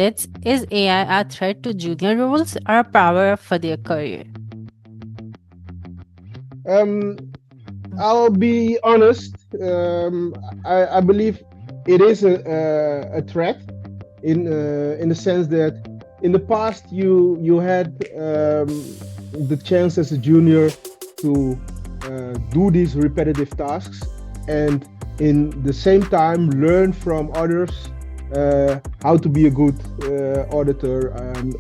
Is AI a threat to junior roles or a power for their career? Um, I'll be honest. I believe it is a threat in the sense that in the past you had the chance as a junior to do these repetitive tasks and in the same time learn from others how to be a good auditor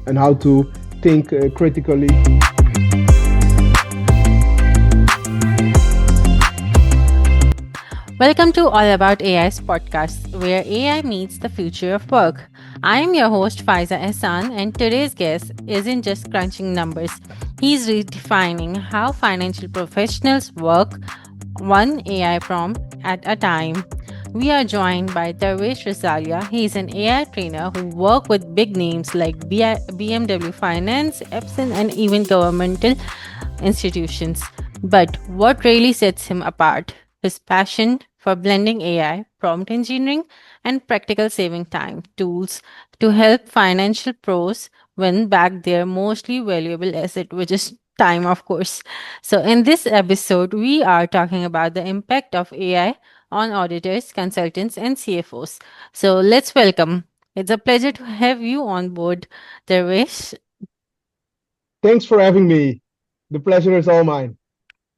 and how to think critically. Welcome to All About AI's podcast, where AI meets the future of work. I am your host Faiza Ehsan, and today's guest isn't just crunching numbers. He's redefining how financial professionals work one AI prompt at a time. We are joined by Derwish Rosalia. He's an AI trainer who works with big names like BMW Finance, Epson, and even governmental institutions. But what really sets him apart? His passion for blending AI, prompt engineering, and practical saving time tools to help financial pros win back their mostly valuable asset, which is time, of course. So, in this episode, we are talking about the impact of AI on auditors, consultants, and CFOs. So, let's welcome. It's a pleasure to have you on board, Dervish. Thanks for having me. The pleasure is all mine.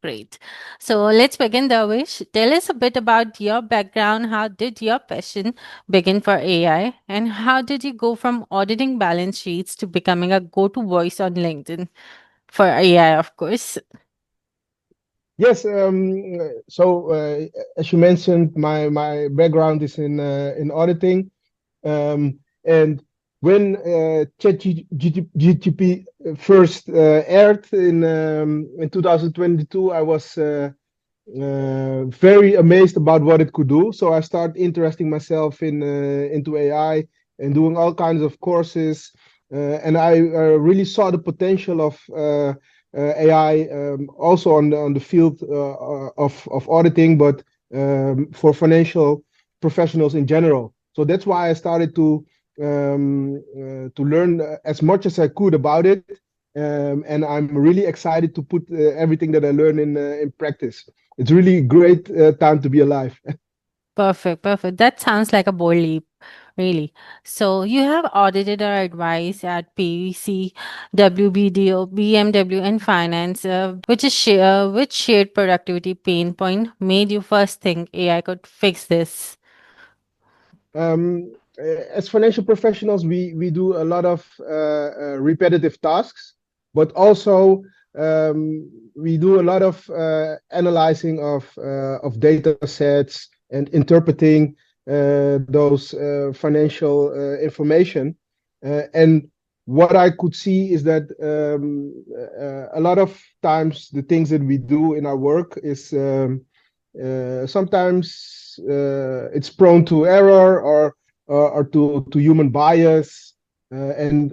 Great. So let's begin, Darwish. Tell us a bit about your background. How did your passion begin for AI? And how did you go from auditing balance sheets to becoming a go to voice on LinkedIn for AI, of course? Yes, as you mentioned, my background is in auditing, and when ChatGPT first aired in 2022, I was very amazed about what it could do. So I started interesting myself into AI and doing all kinds of courses, and I really saw the potential of AI also on the field of auditing, but for financial professionals in general. So that's why I started to learn as much as I could about it, and I'm really excited to put everything that I learn in practice. It's really great time to be alive. Perfect, perfect. That sounds like a bold leap, really. So you have audited or advised at PVC, WBDO, BMW, and Finance, which shared productivity pain point made you first think AI could fix this? As financial professionals, we do a lot of repetitive tasks, but also we do a lot of analyzing of data sets and interpreting those financial information. And what I could see is that a lot of times the things that we do in our work is sometimes it's prone to error or to human bias. And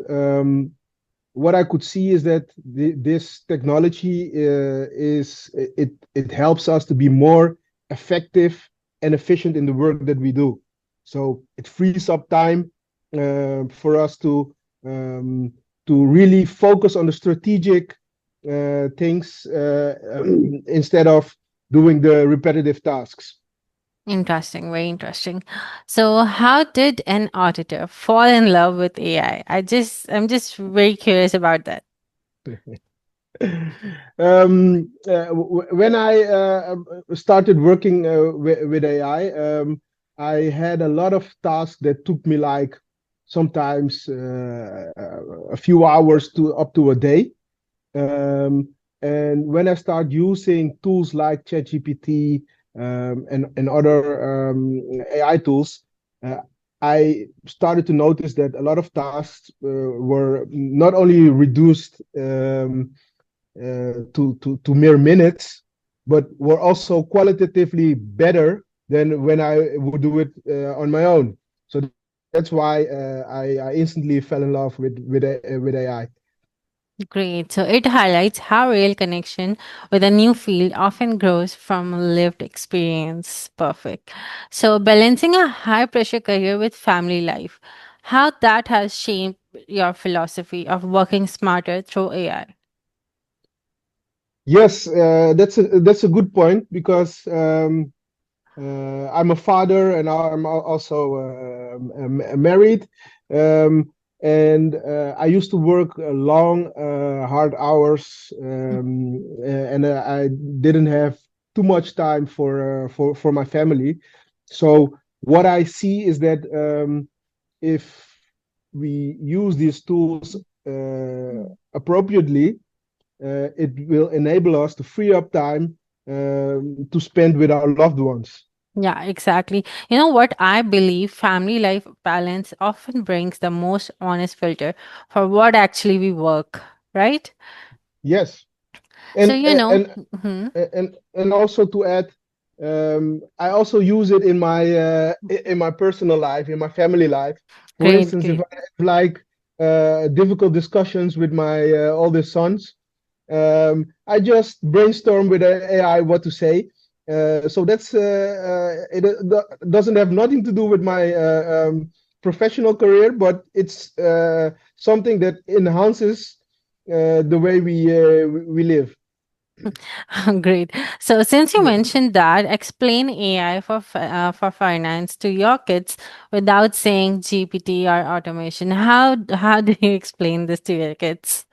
what I could see is that this technology it helps us to be more effective and efficient in the work that we do. So it frees up time for us to really focus on the strategic things instead of doing the repetitive tasks. Interesting, very interesting. So, how did an auditor fall in love with AI? I'm just very curious about that. When I started working with AI, I had a lot of tasks that took me like sometimes a few hours to up to a day. And when I start using tools like ChatGPT and other AI tools, uh, I started to notice that a lot of tasks were not only reduced to mere minutes, but were also qualitatively better than when I would do it on my own. So that's why I instantly fell in love with AI. Great. So, it highlights how real connection with a new field often grows from lived experience. Perfect. So, balancing a high pressure career with family life. how that has shaped your philosophy of working smarter through AI. Yes, that's a good point because I'm a father and I'm also married. Um, and I used to work long, hard hours, and I didn't have too much time for my family. So what I see is that if we use these tools appropriately, it will enable us to free up time to spend with our loved ones. Yeah, exactly. You know what? I believe family life balance often brings the most honest filter for what actually we work, right? Yes, So, and you know, and mhm, and also to add, I also use it in my personal life, in my family life. For great, instance, if great. I have like difficult discussions with my oldest sons, I just brainstorm with AI what to say. So that's it doesn't have nothing to do with my professional career, but it's something that enhances the way we live. Great. So, since you Yeah. mentioned that, explain AI for finance to your kids without saying GPT or automation. How do you explain this to your kids?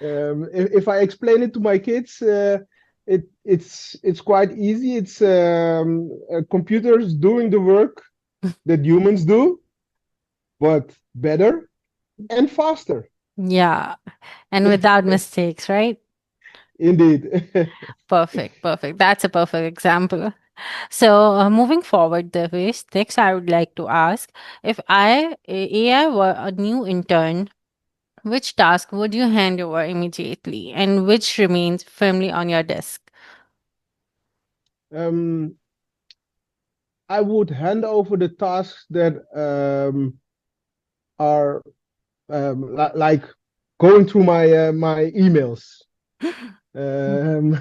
If I explain it to my kids, it's quite easy. It's computers doing the work that humans do, but better and faster. Yeah, and without mistakes, right? Indeed. Perfect, perfect. That's a perfect example. So, moving forward, Devish, next I would like to ask if AI were a new intern, which task would you hand over immediately and which remains firmly on your desk? um, I would hand over the tasks that are like going through my emails, um,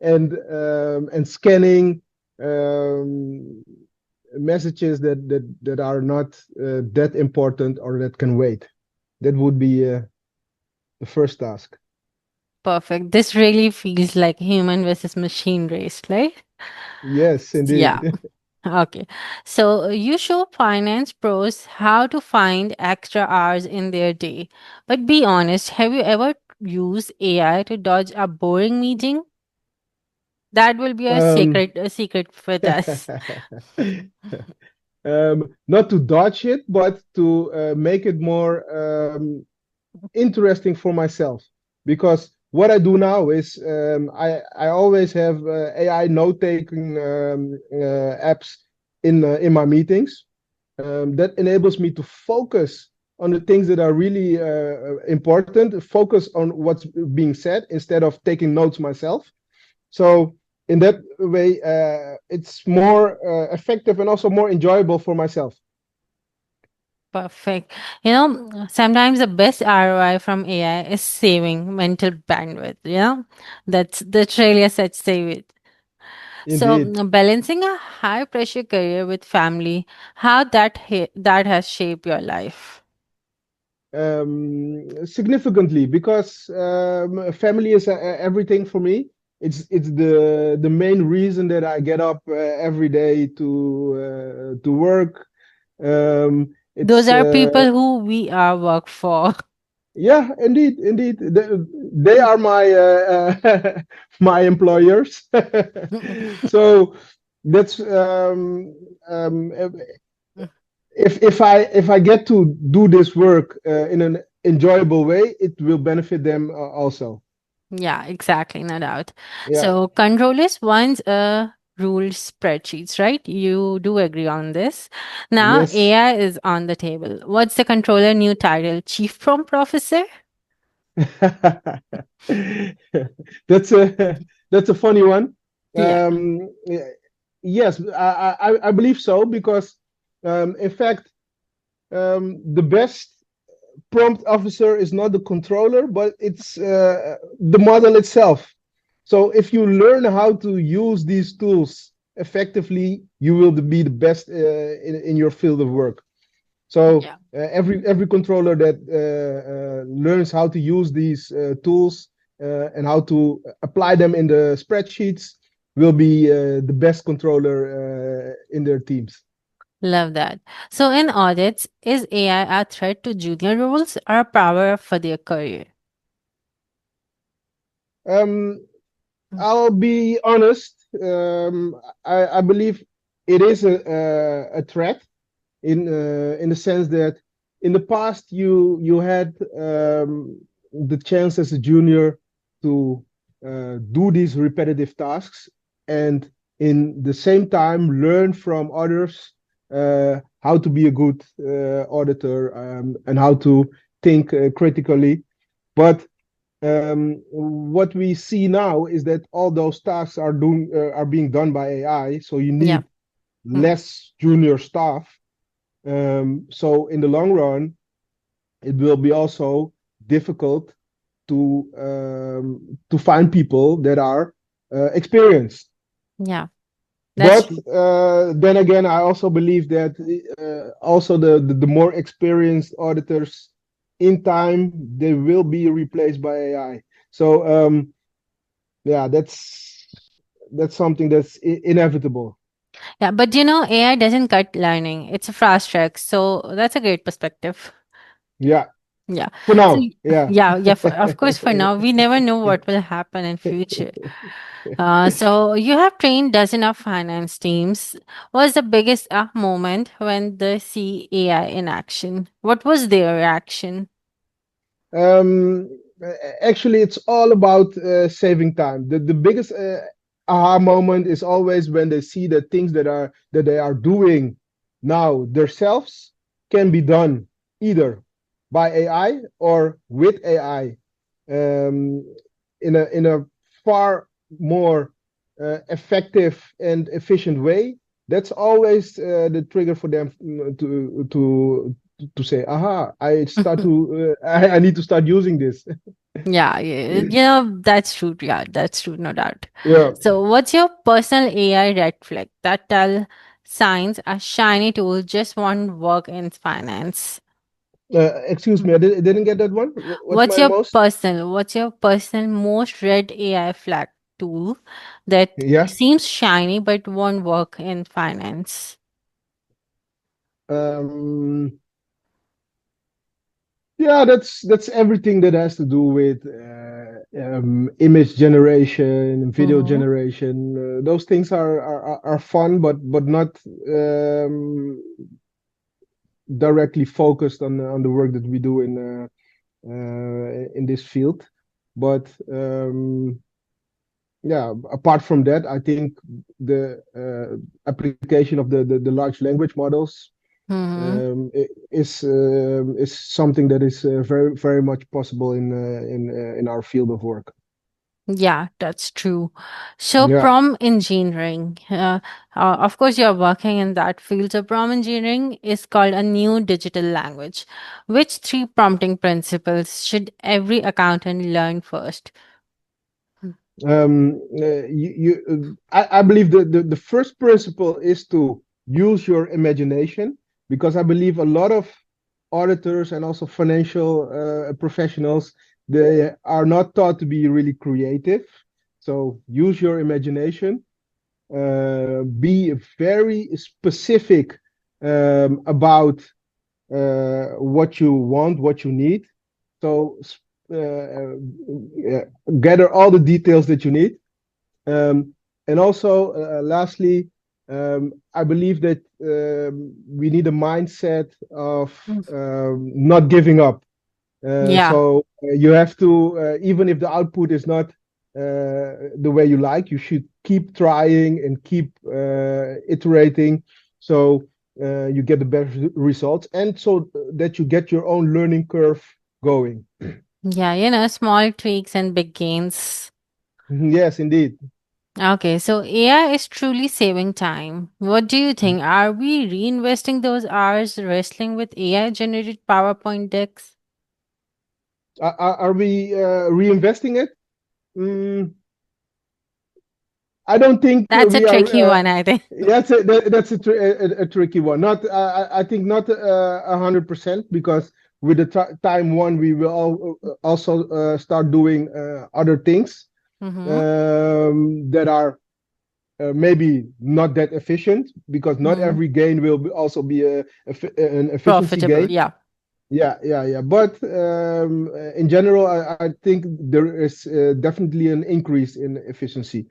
and scanning um, messages that are not that important or that can wait. That would be the first task. Perfect. This really feels like human versus machine race, right? Yes, Yeah. indeed. Okay. So you show finance pros how to find extra hours in their day. But be honest, have you ever used AI to dodge a boring meeting? That will be um, a secret with us. Not to dodge it, but to make it more interesting for myself. Because what I do now is I always have AI note taking apps in my meetings. That enables me to focus on the things that are really important, focus on what's being said instead of taking notes myself. So in that way, it's more effective and also more enjoyable for myself. Perfect. You know, sometimes the best ROI from AI is saving mental bandwidth. That's really a such save it. So Indeed. balancing a high pressure career with family, how that has shaped your life. Significantly because family is everything for me. It's the main reason that I get up every day to work. Those It's are people who we are work for. Yeah, indeed. They are my my employers. So that's if I get to do this work in an enjoyable way, it will benefit them also. Yeah, exactly, no doubt. Yeah. So controllers once ruled spreadsheets, right? You do agree on this. Now Yes. AI is on the table. What's the controller new title? Chief prompt officer? That's a that's a funny one. Yeah. Yes, I believe so because in fact the best prompt officer is not the controller, but it's the model itself. So if you learn how to use these tools effectively, you will be the best in your field of work. So Yeah. every controller that learns how to use these tools and how to apply them in the spreadsheets will be the best controller in their teams. Love that. So, in audits, is AI a threat to junior roles or a power for their career? Um, Mm. I'll be honest. I believe it is a threat in the sense that in the past you had the chance as a junior to do these repetitive tasks and in the same time learn from others how to be a good auditor and how to think critically. But what we see now is that all those tasks are being done by AI, so you Yeah. need Mm. less junior staff. So in the long run, it will be also difficult to find people that are experienced. Yeah. That's But true. then again, I also believe that also the more experienced auditors in time they will be replaced by AI. So yeah, that's something that's inevitable. Yeah. But AI doesn't cut learning, it's a fast track. So, that's a great perspective. Yeah, Yeah. for So, now, yeah. yeah. Of course, for now, we never know what will happen in future. So you have trained dozen of finance teams. What's the biggest moment when they see AI in action? What was their reaction? Um, Actually, it's all about saving time. The biggest aha moment is always when they see the things that they are doing now themselves can be done either by AI or with AI um, in a far more effective and efficient way. That's always the trigger for them to say, "Aha! I need to start using this." Yeah, yeah, that's true. Yeah, that's true, no doubt. Yeah. So, what's your personal AI red flag that tell signs a shiny tool just won't work in finance? Excuse me, I didn't get that one. What's What's my your most? personal most read AI flag tool that Yeah. seems shiny but won't work in finance? Um, Yeah, that's everything that has to do with image generation, video Mm-hmm. generation. Those things are fun, but not directly focused on the work that we do in this field. But yeah, apart from that, I think the application of the large language models Mm-hmm. is something that is very much possible in our field of work. Yeah, that's true. So, Yeah. prompt engineering, of course, you're working in that field. So, prompt engineering is called a new digital language. Which three prompting principles should every accountant learn first? I believe the first principle is to use your imagination because I believe a lot of auditors and also financial professionals they are not taught to be really creative. So use your imagination. Be very specific about what you want, what you need. So yeah, gather all the details that you need. And also, lastly, I believe that we need a mindset of Mm. not giving up. Yeah, So you have to, even if the output is not the way you like, you should keep trying and keep iterating so you get the best results and so that you get your own learning curve going. yeah, small tweaks and big gains. Yes, indeed. Okay, so AI is truly saving time. What do you think? Are we reinvesting those hours wrestling with AI generated PowerPoint decks? Are we reinvesting it? Mm, I don't think That's a we are. tricky one, I think. That's a tricky one. Not, I think not 100%, because with the time one, we will also start doing other things Mm-hmm. that are maybe not that efficient, because not Mm-hmm. every gain will also be an efficiency Profitable, gain. yeah. Yeah. But in general, I think there is definitely an increase in efficiency.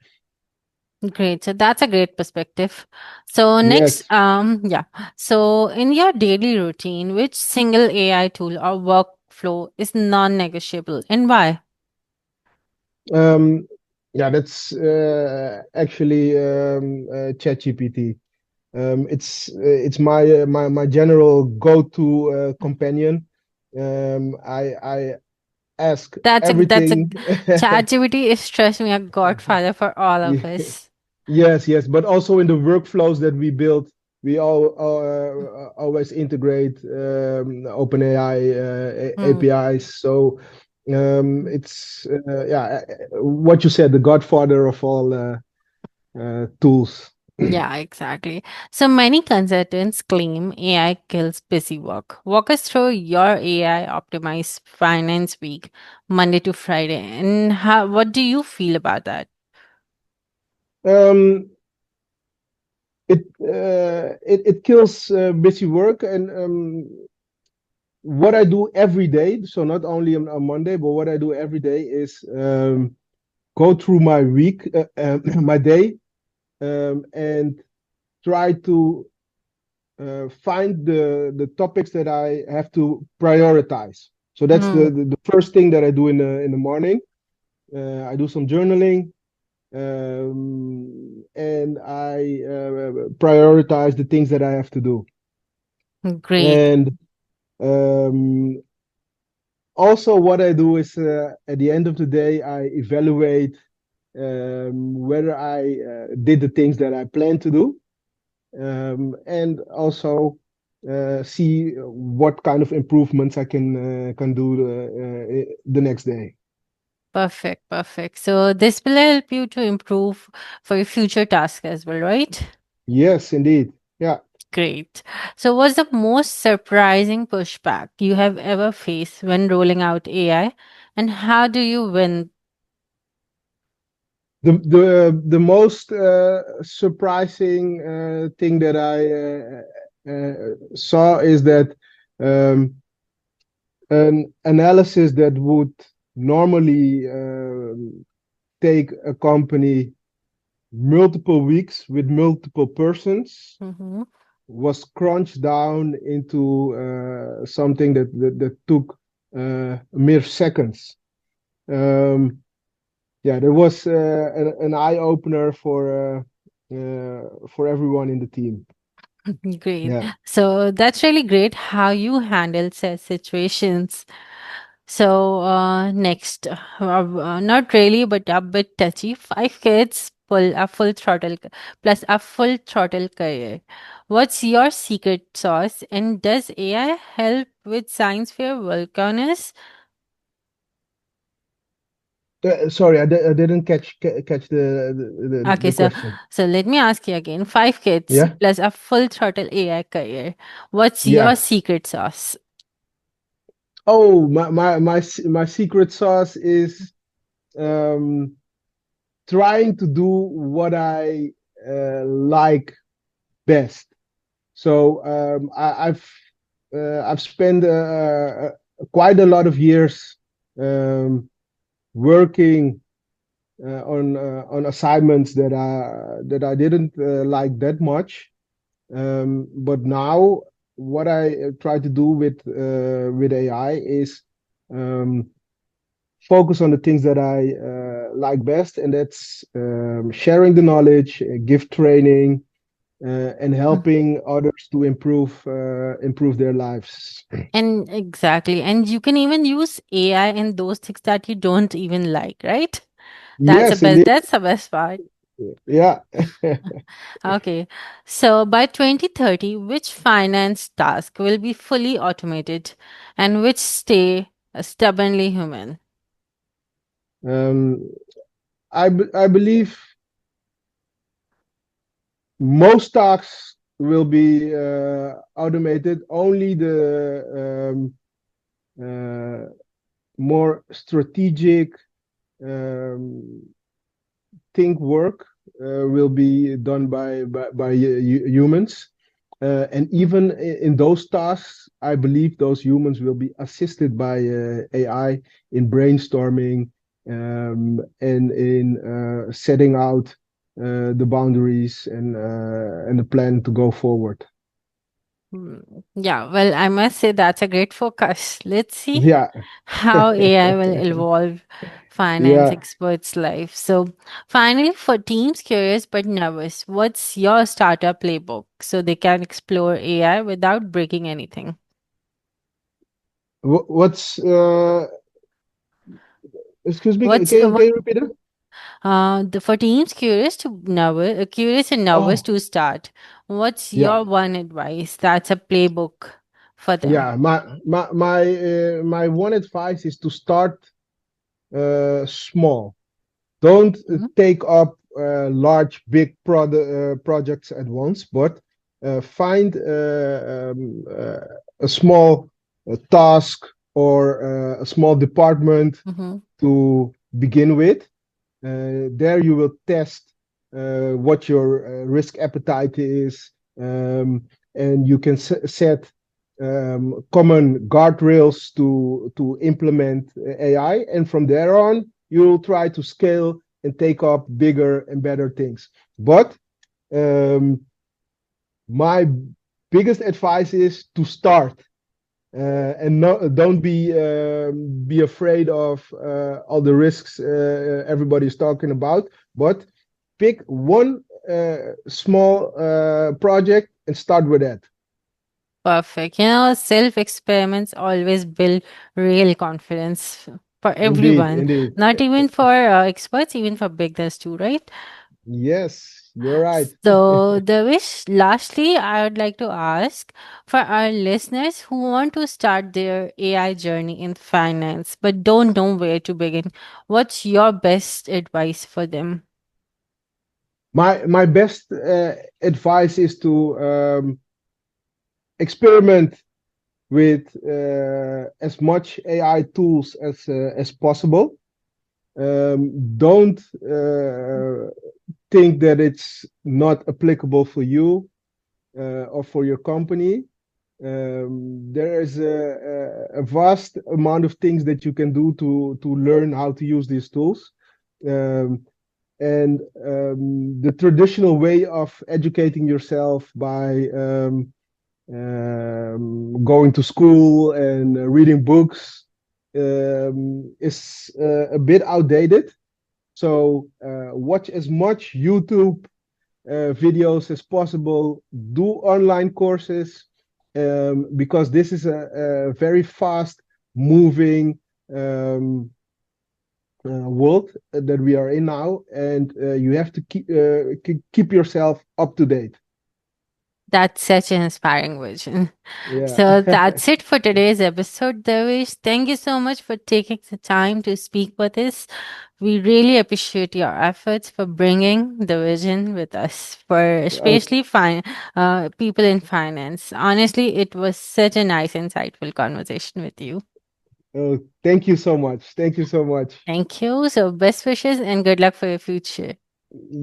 Great. So that's a great perspective. So next, Yes. yeah. So in your daily routine, which single AI tool or workflow is non-negotiable and why? Um, yeah, that's actually ChatGPT. It's my general go-to companion. I ask That's a everything. ChatGPT is trust me a godfather for all of Yeah. us. Yes, but also in the workflows that we build, we always integrate OpenAI Hmm. APIs. So it's yeah, what you said, the godfather of all tools. Yeah, exactly. So many consultants claim AI kills busy work. Walk us through your AI optimized finance week, Monday to Friday, and what do you feel about that? Um, it kills busy work, and what I do every day. So not only on Monday, but what I do every day is go through my week, my day, and try to find the topics that I have to prioritize. So that's Hmm. the first thing that I do in the morning. I do some journaling, and I prioritize the things that I have to do. Great. And um, also, what I do is at the end of the day, I evaluate whether I did the things that I planned to do, and also see what kind of improvements I can do the next day. Perfect. Perfect. So this will help you to improve for your future task as well, right? Yes, indeed. Yeah. Great. So what's the most surprising pushback you have ever faced when rolling out AI, and how do you win? The most surprising thing that I saw is that um, an analysis that would normally take a company multiple weeks with multiple persons Mhm. was crunched down into something that took mere seconds. Yeah, there was an eye opener for everyone in the team. Great. Yeah. So that's really great how you handle such situations. So next, not really, but a bit touchy. 5 kids, pull a full throttle, plus a full throttle career. What's your secret sauce? And does AI help with science fair volcanoes? Sorry, I didn't catch Okay, the so question. let me ask you again. 5 kids Yeah, plus a full throttle AI career. What's your yeah. secret sauce? Oh, my secret sauce is um, trying to do what I like best. So I've spent quite a lot of years um, working on assignments that I didn't like that much. But now what I try to do with AI is um, focus on the things that I like best, and that's sharing the knowledge, give training, and helping others to improve their lives. And exactly. And you can even use AI in those things that you don't even like, right? That's the Yes, best. indeed. That's the best part. Yeah. Okay. So by 2030, which finance task will be fully automated and which stay stubbornly human? um, I believe most tasks will be automated. Only the more strategic um, think work will be done by humans. And even in those tasks, I believe those humans will be assisted by AI in brainstorming and in setting out the boundaries and the plan to go forward. Yeah, well, I must say that's a great focus. Let's see Yeah, how AI will evolve finance yeah. experts' life. So, finally, for teams curious but nervous, what's your startup playbook so they can explore AI without breaking anything? What's excuse me? What's Can you repeat it? for teams curious and nervous Oh, to start? What's yeah. your one advice? That's a playbook for them. Yeah, my one advice is to start small. Don't Mhm, take up large, big projects at once, but find a small task or a small department mhm. to begin with. There you will test what your risk appetite is, and you can set common guardrails to implement AI. And from there on, you'll try to scale and take up bigger and better things. But um, my biggest advice is to start and no, don't be afraid of all the risks everybody's talking about, but pick one small project and start with that. Perfect. Self experiments always build real confidence for Indeed, everyone, indeed. not even for experts, even for beginners too, right? Yes, you're right. So, Devish, lastly, I would like to ask for our listeners who want to start their AI journey in finance but don't know where to begin, what's your best advice for them? My best advice is to experiment with as much AI tools as possible. Don't think that it's not applicable for you or for your company. There is a vast amount of things that you can do to learn how to use these tools. Um, and the traditional way of educating yourself by going to school and reading books is a bit outdated. So watch as much YouTube videos as possible. Do online courses because this is a very fast moving world that we are in now, and you have to keep yourself up to date. That's such an inspiring vision. Yeah. So that's it for today's episode, Devish. Thank you so much for taking the time to speak with us. We really appreciate your efforts for bringing the vision with us, for Oh, especially people in finance. Honestly, it was such a nice, insightful conversation with you. oh, thank you so much. Thank you so much. Thank you. So, best wishes and good luck for your future.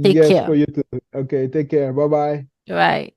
Take Yes, care. for you too. Okay, take care. Bye bye. Bye.